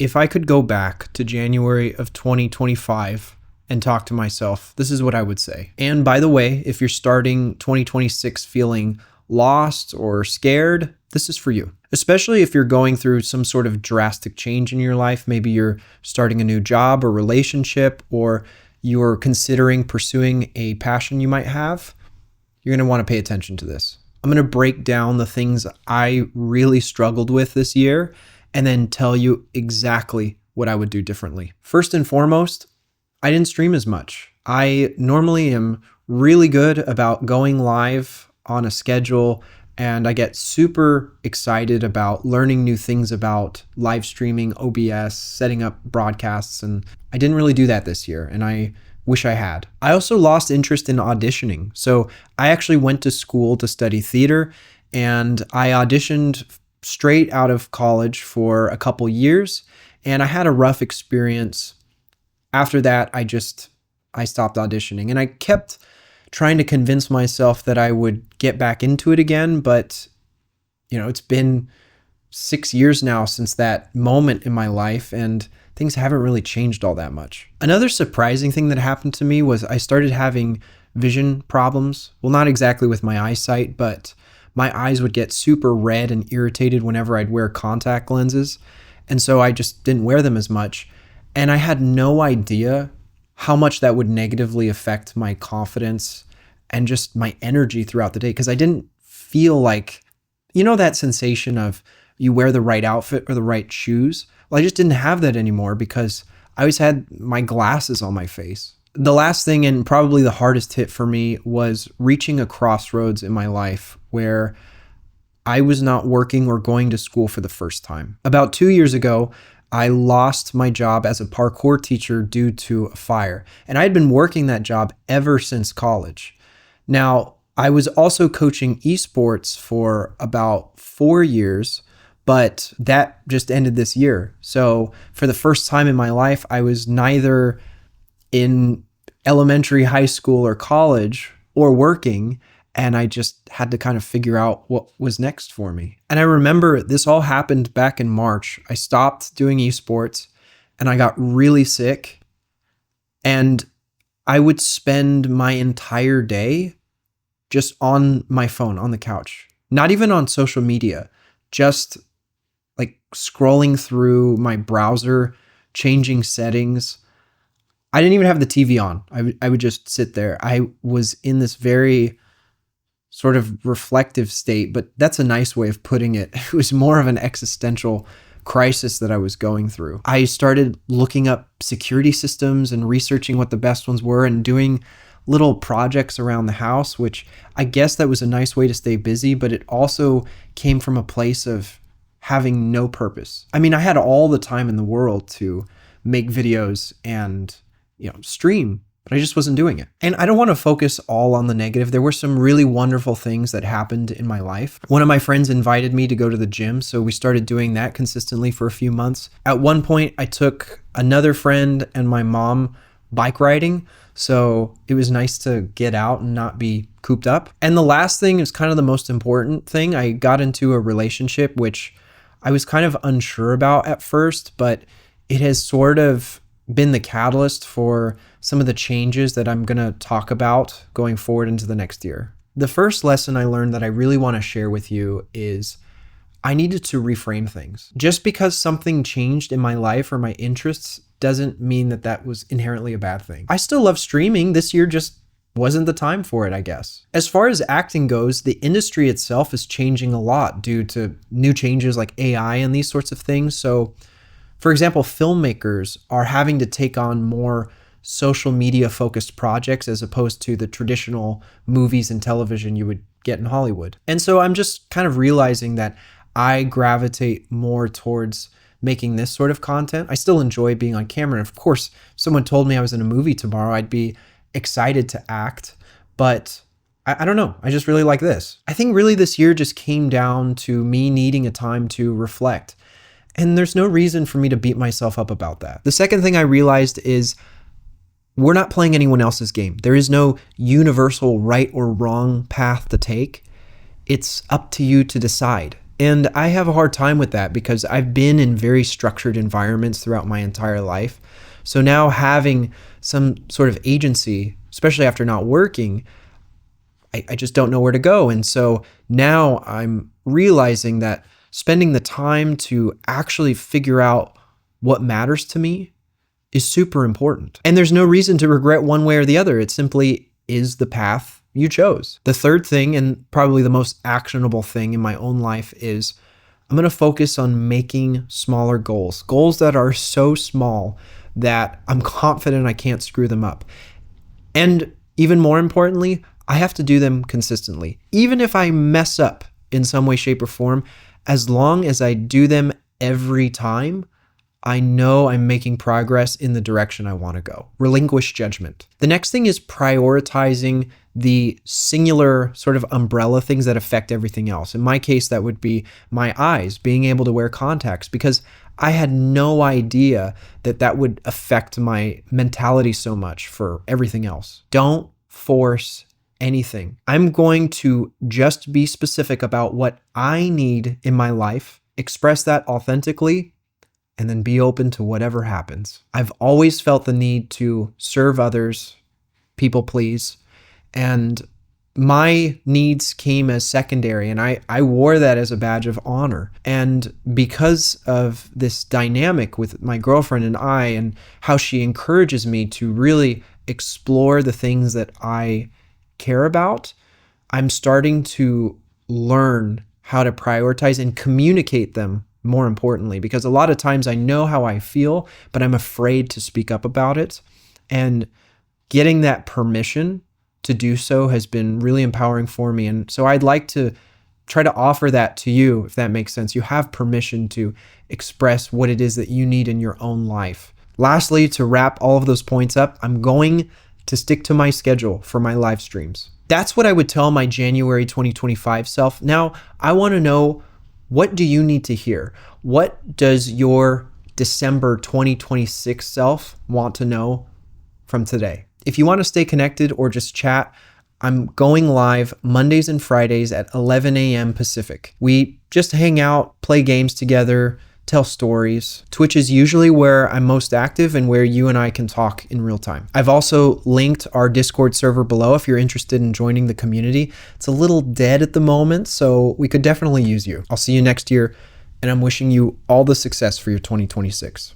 If I could go back to January of 2025 and talk to myself, this is what I would say. And by the way, if you're starting 2026 feeling lost or scared, this is for you. Especially if you're going through some sort of drastic change in your life. Maybe you're starting a new job or relationship, or you're considering pursuing a passion you might have. You're going to want to pay attention to this. I'm going to break down the things I really struggled with this year and then tell you exactly what I would do differently. First and foremost, I didn't stream as much. I normally am really good about going live on a schedule, and I get super excited about learning new things about live streaming, OBS, setting up broadcasts, and I didn't really do that this year, and I wish I had. I also lost interest in auditioning. So I actually went to school to study theater, and I auditioned straight out of college for a couple years, and I had a rough experience. After that, I stopped auditioning, and I kept trying to convince myself that I would get back into it again, but it's been 6 years now since that moment in my life, and things haven't really changed all that much. Another surprising thing that happened to me was I started having vision problems. Well, not exactly with my eyesight, but my eyes would get super red and irritated whenever I'd wear contact lenses. And so I just didn't wear them as much. And I had no idea how much that would negatively affect my confidence and just my energy throughout the day. Because I didn't feel like, that sensation of you wear the right outfit or the right shoes. Well, I just didn't have that anymore because I always had my glasses on my face. The last thing, and probably the hardest hit for me, was reaching a crossroads in my life where I was not working or going to school for the first time. About 2 years ago, I lost my job as a parkour teacher due to a fire. And I had been working that job ever since college. Now, I was also coaching esports for about 4 years, but that just ended this year. So for the first time in my life, I was neither in elementary, high school, or college or working, and I just had to kind of figure out what was next for me. And I remember this all happened back in March. I stopped doing esports and I got really sick, and I would spend my entire day just on my phone, on the couch, not even on social media, just like scrolling through my browser, changing settings. I didn't even have the TV on. I would just sit there. I was in this very sort of reflective state, but that's a nice way of putting it. It was more of an existential crisis that I was going through. I started looking up security systems and researching what the best ones were and doing little projects around the house, which I guess that was a nice way to stay busy, but it also came from a place of having no purpose. I mean, I had all the time in the world to make videos and, stream, but I just wasn't doing it. And I don't want to focus all on the negative. There were some really wonderful things that happened in my life. One of my friends invited me to go to the gym, so we started doing that consistently for a few months. At one point, I took another friend and my mom bike riding, so it was nice to get out and not be cooped up. And the last thing is kind of the most important thing. I got into a relationship, which I was kind of unsure about at first, but it has sort of been the catalyst for some of the changes that I'm going to talk about going forward into the next year. The first lesson I learned that I really want to share with you is I needed to reframe things. Just because something changed in my life or my interests doesn't mean that that was inherently a bad thing. I still love streaming. This year just wasn't the time for it, I guess. As far as acting goes, the industry itself is changing a lot due to new changes like AI and these sorts of things. So, for example, filmmakers are having to take on more social media focused projects as opposed to the traditional movies and television you would get in Hollywood. And so I'm just kind of realizing that I gravitate more towards making this sort of content. I still enjoy being on camera. And of course, if someone told me I was in a movie tomorrow, I'd be excited to act, but I don't know. I just really like this. I think really this year just came down to me needing a time to reflect. And there's no reason for me to beat myself up about that. The second thing I realized is we're not playing anyone else's game. There is no universal right or wrong path to take. It's up to you to decide. And I have a hard time with that because I've been in very structured environments throughout my entire life. So now having some sort of agency, especially after not working, I just don't know where to go. And so now I'm realizing that spending the time to actually figure out what matters to me is super important. And there's no reason to regret one way or the other. It simply is the path you chose. The third thing, and probably the most actionable thing in my own life, is I'm going to focus on making smaller goals, goals that are so small that I'm confident I can't screw them up. And even more importantly, I have to do them consistently. Even if I mess up in some way, shape, or form, as long as I do them every time, I know I'm making progress in the direction I want to go. Relinquish judgment. The next thing is prioritizing the singular sort of umbrella things that affect everything else. In my case, that would be my eyes, being able to wear contacts, because I had no idea that that would affect my mentality so much for everything else. Don't force anything. I'm going to just be specific about what I need in my life, express that authentically, and then be open to whatever happens. I've always felt the need to serve others, people please, and my needs came as secondary, and I wore that as a badge of honor. And because of this dynamic with my girlfriend and I, and how she encourages me to really explore the things that I care about, I'm starting to learn how to prioritize and communicate them, more importantly, because a lot of times I know how I feel, but I'm afraid to speak up about it. And getting that permission to do so has been really empowering for me. And so I'd like to try to offer that to you, if that makes sense. You have permission to express what it is that you need in your own life. Lastly, to wrap all of those points up, I'm going to stick to my schedule for my live streams. That's what I would tell my January 2025 self. Now, I want to know, what do you need to hear? What does your December 2026 self want to know from today? If you want to stay connected or just chat, I'm going live Mondays and Fridays at 11 a.m. Pacific. We just hang out, play games together, tell stories. Twitch is usually where I'm most active and where you and I can talk in real time. I've also linked our Discord server below if you're interested in joining the community. It's a little dead at the moment, so we could definitely use you. I'll see you next year, and I'm wishing you all the success for your 2026.